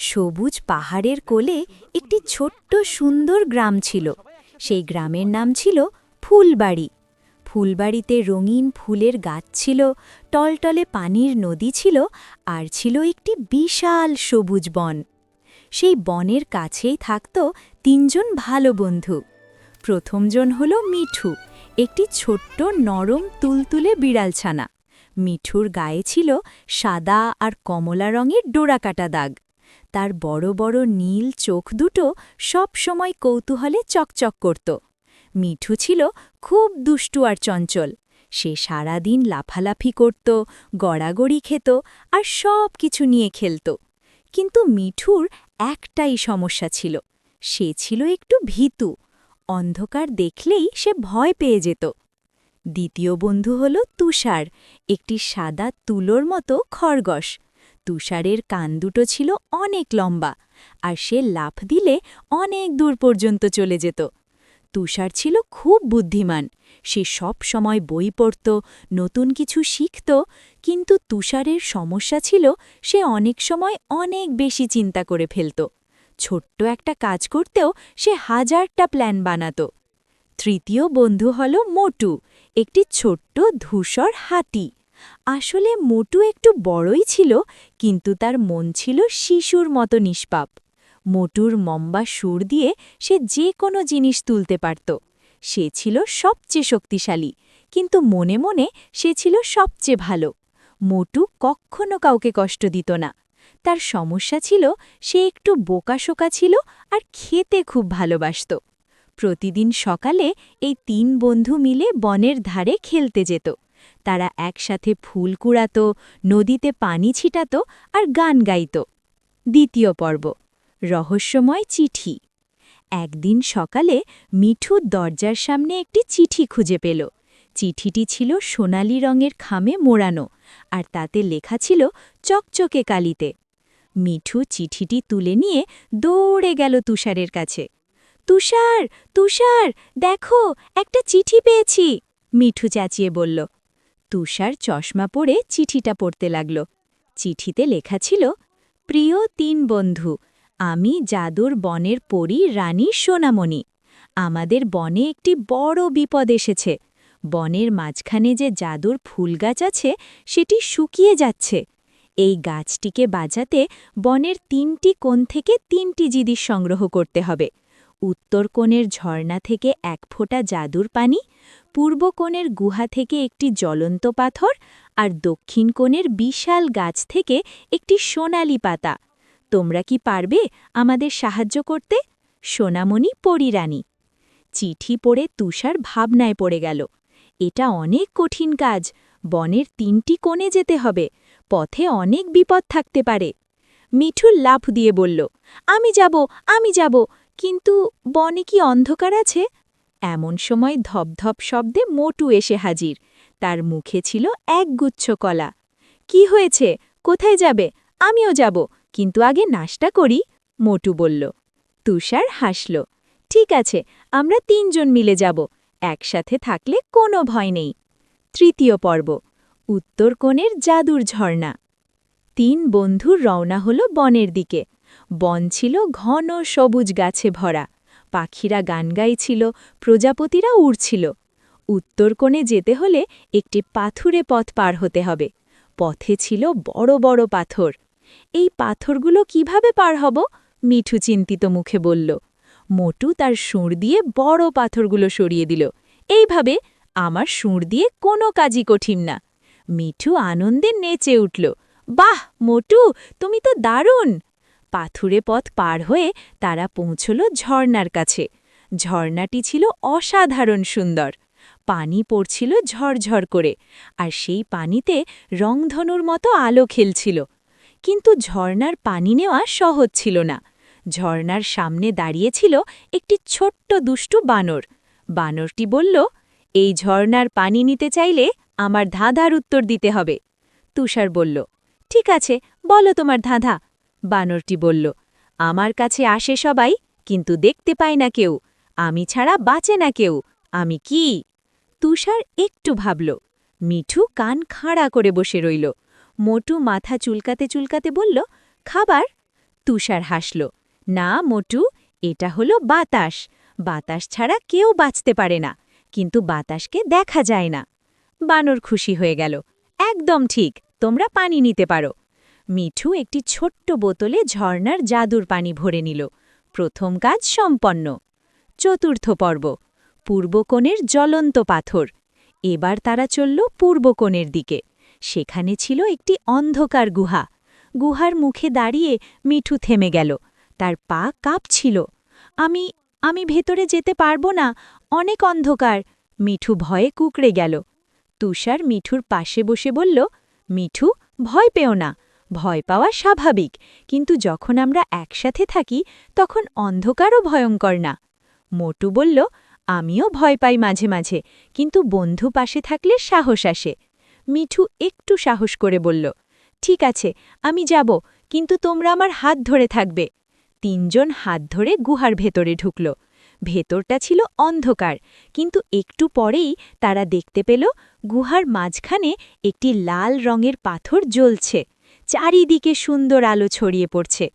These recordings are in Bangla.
সবুজ পাহাড়ের কোলে একটি ছোট্ট সুন্দর গ্রাম ছিল। সেই গ্রামের নাম ছিল ফুলবাড়ি। ফুলবাড়িতে রঙিন ফুলের গাছ ছিল, টলটলে পানির নদী ছিল, আর ছিল একটি বিশাল সবুজ বন। সেই বনের কাছেই থাকত তিনজন ভালো বন্ধু। প্রথমজন হল মিঠু, একটি ছোট্ট নরম তুলতুলে বিড়ালছানা। মিঠুর গায়ে ছিল সাদা আর কমলা রঙের ডোরাকাটা দাগ। তার বড় বড় নীল চোখ দুটো সব সময় কৌতূহলে চকচক করত। মিঠু ছিল খুব দুষ্টু আর চঞ্চল। সে সারাদিন লাফালাফি করত, গড়াগড়ি খেত আর সব কিছু নিয়ে খেলত। কিন্তু মিঠুর একটাই সমস্যা ছিল, সে ছিল একটু ভীতু। অন্ধকার দেখলেই সে ভয় পেয়ে যেত। দ্বিতীয় বন্ধু হল তুষার, একটি সাদা তুলোর মতো খরগোশ। তুষারের কান দুটো ছিল অনেক লম্বা, আর সে লাফ দিলে অনেক দূর পর্যন্ত চলে যেত। তুষার ছিল খুব বুদ্ধিমান, সে সব সময় বই পড়ত, নতুন কিছু শিখত। কিন্তু তুষারের সমস্যা ছিল সে অনেক সময় অনেক বেশি চিন্তা করে ফেলত। ছোট্ট একটা কাজ করতেও সে হাজারটা প্ল্যান বানাত। তৃতীয় বন্ধু হল মোটু, একটি ছোট্ট ধূসর হাতি। আসলে মোটু একটু বড়ই ছিল, কিন্তু তার মন ছিল শিশুর মতো নিষ্পাপ। মোটুর লম্বা সুর দিয়ে সে যে কোনো জিনিস তুলতে পারত। সে ছিল সবচেয়ে শক্তিশালী, কিন্তু মনে মনে সে ছিল সবচেয়ে ভালো। মোটু কখনো কাউকে কষ্ট দিত না। তার সমস্যা ছিল সে একটু বোকাশোকা ছিল আর খেতে খুব ভালোবাসত। প্রতিদিন সকালে এই তিন বন্ধু মিলে বনের ধারে খেলতে যেত। তারা একসাথে ফুল কুড়াত, নদীতে পানি ছিটাত আর গান গাইত। দ্বিতীয় পর্ব, রহস্যময় চিঠি। একদিন সকালে মিঠু দরজার সামনে একটি চিঠি খুঁজে পেল। চিঠিটি ছিল সোনালি রঙের খামে মোড়ানো, আর তাতে লেখা ছিল চকচকে কালিতে। মিঠু চিঠিটি তুলে নিয়ে দৌড়ে গেল তুষারের কাছে। তুষার, তুষার, দেখো, একটা চিঠি পেয়েছি, মিঠু চেঁচিয়ে বলল। তুষার চশমা পরে চিঠিটা পড়তে লাগল। চিঠিতে লেখা ছিল, প্রিয় তিন বন্ধু, আমি জাদুর বনের পরী রানী সোনামণি। আমাদের বনে একটি বড় বিপদ এসেছে। বনের মাঝখানে যে জাদুর ফুল গাছ আছে সেটি শুকিয়ে যাচ্ছে। এই গাছটিকে বাঁচাতে বনের ৩টি কোণ থেকে ৩টি জিনিস সংগ্রহ করতে হবে। উত্তর কোণের ঝর্ণা থেকে এক ফোঁটা জাদুর পানি, পূর্ব কোণের গুহা থেকে একটি জ্বলন্ত পাথর, আর দক্ষিণ কোণের বিশাল গাছ থেকে একটি সোনালি পাতা। তোমরা কি পারবে আমাদের সাহায্য করতে? সোনামণি পরীরানী। চিঠি পড়ে তুষার ভাবনায় পড়ে গেল। এটা অনেক কঠিন কাজ, বনের ৩টি কোণে যেতে হবে, পথে অনেক বিপদ থাকতে পারে। মিঠু লাফ দিয়ে বলল, আমি যাব, আমি যাব, কিন্তু বনে কি অন্ধকার আছে? এমন সময় ধপধপ শব্দে মোটু এসে হাজির। তার মুখে ছিল একগুচ্ছ কলা। কি হয়েছে? কোথায় যাবে? আমিও যাব, কিন্তু আগে নাশতা করি, মোটু বলল। তুষার হাসল। ঠিক আছে, আমরা ৩জন মিলে যাব, একসাথে থাকলে কোনো ভয় নেই। তৃতীয় পর্ব, উত্তর কোণের জাদুর ঝর্ণা। ৩ বন্ধু রওনা হল বনের দিকে। বন ছিল ঘন সবুজ গাছে ভরা। পাখিরা গান গাইছিল, প্রজাপতিরা উড়ছিল। উত্তর কোণে যেতে হলে একটি পাথুরে পথ পার হতে হবে। পথে ছিল বড় বড় পাথর। এই পাথরগুলো কিভাবে পার হব? মিঠু চিন্তিত মুখে বলল। মোটু তার সুর দিয়ে বড় পাথরগুলো সরিয়ে দিল। এইভাবে, আমার সুর দিয়ে কোনো কাজই কঠিন না। মিঠু আনন্দে নেচে উঠল। বাহ মোটু, তুমি তো দারুণ! পাথুরে পথ পার হয়ে তারা পৌঁছল ঝর্ণার কাছে। ঝর্ণাটি ছিল অসাধারণ সুন্দর। পানি পড়ছিল ঝরঝর করে, আর সেই পানিতে রংধনুর মতো আলো খেলছিল। কিন্তু ঝর্ণার পানি নেওয়া সহজ ছিল না। ঝর্ণার সামনে দাঁড়িয়েছিল একটি ছোট্ট দুষ্টু বানর। বানরটি বলল, এই ঝর্ণার পানি নিতে চাইলে আমার ধাঁধার উত্তর দিতে হবে। তুষার বলল, ঠিক আছে, বলো তোমার ধাঁধা। বানরটি বলল, আমার কাছে আসে সবাই, কিন্তু দেখতে পায় না কেউ। আমি ছাড়া বাঁচে না কেউ। আমি কি? তুষার একটু ভাবল। মিঠু কান খাড়া করে বসে রইল। মোটু মাথা চুলকাতে চুলকাতে বলল, খাবার। তুষার হাসল। না মোটু, এটা হলো বাতাস। বাতাস ছাড়া কেউ বাঁচতে পারে না, কিন্তু বাতাসকে দেখা যায় না। বানর খুশি হয়ে গেল। একদম ঠিক, তোমরা পানি নিতে পারো। মিঠু একটি ছোট্ট বোতলে ঝর্ণার জাদুর পানি ভরে নিল। প্রথম কাজ সম্পন্ন। চতুর্থ পর্ব, পূর্বকোণের জ্বলন্ত পাথর। এবার তারা চলল পূর্বকোণের দিকে। সেখানে ছিল একটি অন্ধকার গুহা। গুহার মুখে দাঁড়িয়ে মিঠু থেমে গেল। তার পা কাঁপছিল। আমি আমি ভেতরে যেতে পারবো না, অনেক অন্ধকার। মিঠু ভয়ে কুঁকড়ে গেল। তুষার মিঠুর পাশে বসে বলল, মিঠু, ভয় পেও না। ভয় পাওয়া স্বাভাবিক, কিন্তু যখন আমরা একসাথে থাকি তখন অন্ধকারও ভয়ঙ্কর না। মোটু বলল, আমিও ভয় পাই মাঝে মাঝে, কিন্তু বন্ধু পাশে থাকলে সাহস আসে। মিঠু একটু সাহস করে বলল, ঠিক আছে, আমি যাব, কিন্তু তোমরা আমার হাত ধরে থাকবে। তিনজন হাত ধরে গুহার ভেতরে ঢুকল। ভেতরটা ছিল অন্ধকার, কিন্তু একটু পরেই তারা দেখতে পেল গুহার মাঝখানে একটি লাল রঙের পাথর জ্বলছে। চারিদিকে সুন্দর আলো ছড়িয়ে পড়ছে।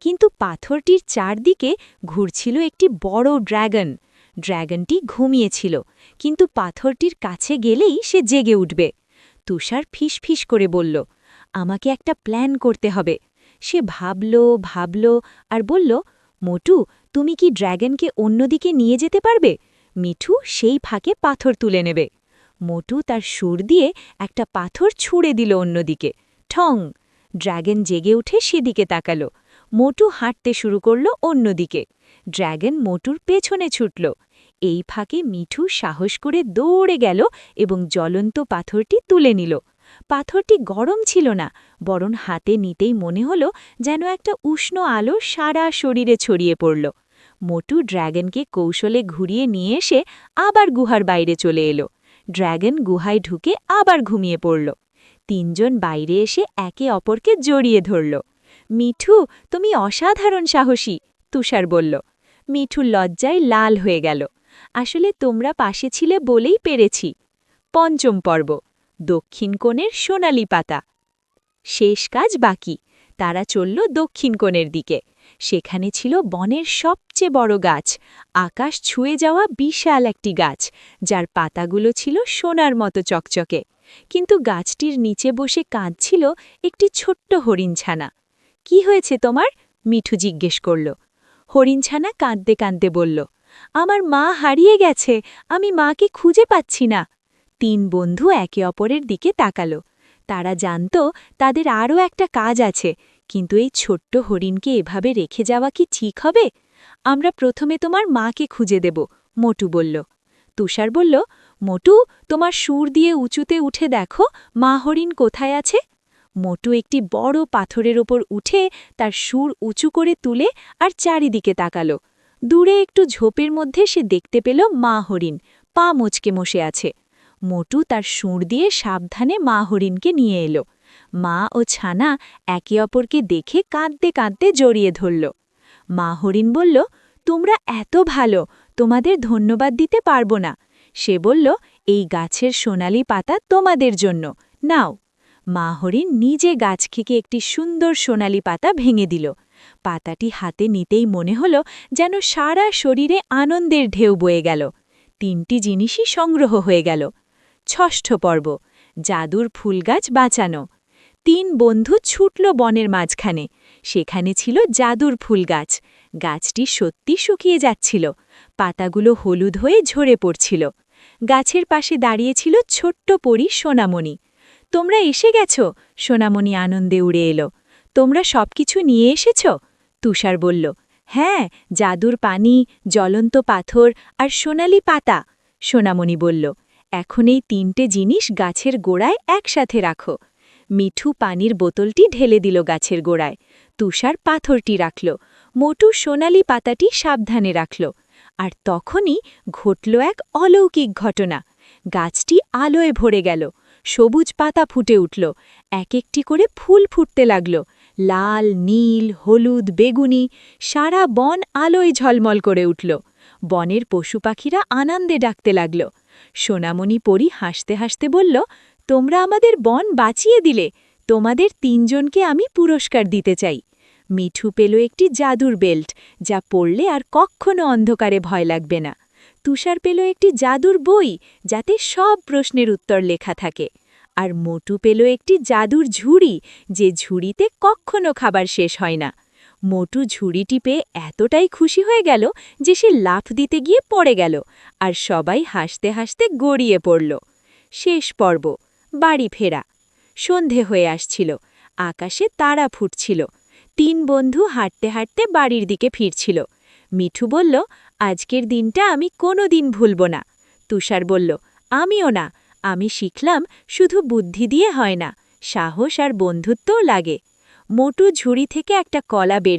কিন্তু পাথরটির চারদিকে ঘুরছিল একটি বড় ড্র্যাগন। ড্র্যাগনটি ঘুমিয়েছিল, কিন্তু পাথরটির কাছে গেলেই সে জেগে উঠবে। তুষার ফিসফিস করে বলল, আমাকে একটা প্ল্যান করতে হবে। সে ভাবল আর বলল, মোটু, তুমি কি ড্র্যাগনকে অন্যদিকে নিয়ে যেতে পারবে? মিঠু সেই ফাঁকে পাথর তুলে নেবে। মোটু তার সুর দিয়ে একটা পাথর ছুঁড়ে দিল অন্যদিকে। ঠং! ড্র্যাগন জেগে উঠে সেদিকে তাকাল। মোটু হাঁটতে শুরু করল অন্যদিকে। ড্র্যাগন মোটুর পেছনে ছুটল। এই ফাঁকে মিঠু সাহস করে দৌড়ে গেল এবং জ্বলন্ত পাথরটি তুলে নিল। পাথরটি গরম ছিল না, বরং হাতে নিতেই মনে হল যেন একটা উষ্ণ আলো সারা শরীরে ছড়িয়ে পড়ল। মোটু ড্র্যাগনকে কৌশলে ঘুরিয়ে নিয়ে এসে আবার গুহার বাইরে চলে এলো। ড্র্যাগন গুহায় ঢুকে আবার ঘুমিয়ে পড়ল। তিনজন বাইরে এসে একে অপরকে জড়িয়ে ধরল। মিঠু, তুমি অসাধারণ সাহসী, তুষার বলল। মিঠু লজ্জায় লাল হয়ে গেল। আসলে তোমরা পাশে ছিলে বলেই পেরেছি। পঞ্চম পর্ব, দক্ষিণ কোণের সোনালি পাতা। শেষ কাজ বাকি। তারা চলল দক্ষিণ কোণের দিকে। সেখানে ছিল বনের সবচেয়ে বড় গাছ, আকাশ ছুঁয়ে যাওয়া বিশাল একটি গাছ, যার পাতাগুলো ছিল সোনার মতো চকচকে। কিন্তু গাছটির নিচে বসে কাঁদছিল একটি ছোট্ট হরিণছানা। কি হয়েছে তোমার? মিঠু জিজ্ঞেস করল। হরিণছানা কাঁদতে কাঁদতে বলল, আমার মা হারিয়ে গেছে, আমি মাকে খুঁজে পাচ্ছি না। তিন বন্ধু একে অপরের দিকে তাকাল। তারা জানত তাদের আরও একটা কাজ আছে, কিন্তু এই ছোট্ট হরিণকে এভাবে রেখে যাওয়া কি ঠিক হবে? আমরা প্রথমে তোমার মাকে খুঁজে দেব, মোটু বলল। তুষার বলল, মোটু, তোমার সুর দিয়ে উঁচুতে উঠে দেখো মা হরিণ কোথায় আছে। মোটু একটি বড় পাথরের ওপর উঠে তার সুর উঁচু করে তুলে আর চারিদিকে তাকাল। দূরে একটু ঝোপের মধ্যে সে দেখতে পেল মা হরিণ, পা মুচকে বসে আছে। মোটু তার সুর দিয়ে সাবধানে মা হরিণকে নিয়ে এলো। মা ও ছানা একে অপরকে দেখে কাঁদতে কাঁদতে জড়িয়ে ধরল। মা হরিণ বলল, তোমরা এত ভালো, তোমাদের ধন্যবাদ দিতে পারবো না। সে বলল, এই গাছের সোনালি পাতা তোমাদের জন্য, নাও। মা হরিণ নিজে গাছ থেকে একটি সুন্দর সোনালি পাতা ভেঙে দিল। পাতাটি হাতে নিতেই মনে হল যেন সারা শরীরে আনন্দের ঢেউ বয়ে গেল। তিনটি জিনিসই সংগ্রহ হয়ে গেল। ষষ্ঠ পর্ব, জাদুর ফুলগাছ বাঁচানো। তিন বন্ধু ছুটল বনের মাঝখানে। সেখানে ছিল জাদুর ফুলগাছ। গাছটি সত্যি শুকিয়ে যাচ্ছিল, পাতাগুলো হলুদ হয়ে ঝরে পড়ছিল। গাছের পাশে দাঁড়িয়েছিল ছোট্ট পরী সোনামণি। তোমরা এসে গেছ, সোনামণি আনন্দে উড়ে এলো। তোমরা সবকিছু নিয়ে এসেছ? তুষার বলল, হ্যাঁ, জাদুর পানি, জ্বলন্ত পাথর আর সোনালি পাতা। সোনামণি বলল, এখন এই তিনটে জিনিস গাছের গোড়ায় একসাথে রাখো। মিঠু পানির বোতলটি ঢেলে দিল গাছের গোড়ায়। তুষার পাথরটি রাখল। মোটু সোনালি পাতাটি সাবধানে রাখল। আর তখনই ঘটল এক অলৌকিক ঘটনা। গাছটি আলোয় ভরে গেল। সবুজ পাতা ফুটে উঠল। এক একটি করে ফুল ফুটতে লাগল। লাল, নীল, হলুদ, বেগুনি, সারা বন আলোয় ঝলমল করে উঠল। বনের পশু পাখিরা আনন্দে ডাকতে লাগল। সোনামণি পরী হাসতে হাসতে বলল, তোমরা আমাদের বন বাঁচিয়ে দিলে, তোমাদের তিনজনকে আমি পুরস্কার দিতে চাই। মিঠু পেল একটি জাদুর বেল্ট, যা পরলে আর কখনো অন্ধকারে ভয় লাগবে না। তুষার পেল একটি জাদুর বই, যাতে সব প্রশ্নের উত্তর লেখা থাকে। আর মোটু পেল একটি জাদুর ঝুড়ি, যে ঝুড়িতে কখনো খাবার শেষ হয় না। মোটু ঝুড়িটি পেয়ে এতটাই খুশি হয়ে গেল যে সে লাফ দিতে গিয়ে পড়ে গেল, আর সবাই হাসতে হাসতে গড়িয়ে পড়ল। শেষ পর্ব, বাড়ি ফেরা। সন্ধে হয়ে আসছিল, আকাশে তারা ফুটছিল। 3 বন্ধু হাঁটতে হাঁটতে বাড়ির দিকে ফিরছিল। মিঠু বলল, আজকের দিনটা আমি কোনো দিন ভুলব না। তুষার বলল, আমিও না। আমি শিখলাম শুধু বুদ্ধি দিয়ে হয় না, সাহস আর বন্ধুত্বও লাগে। মোটু ঝুড়ি থেকে একটা কলা বের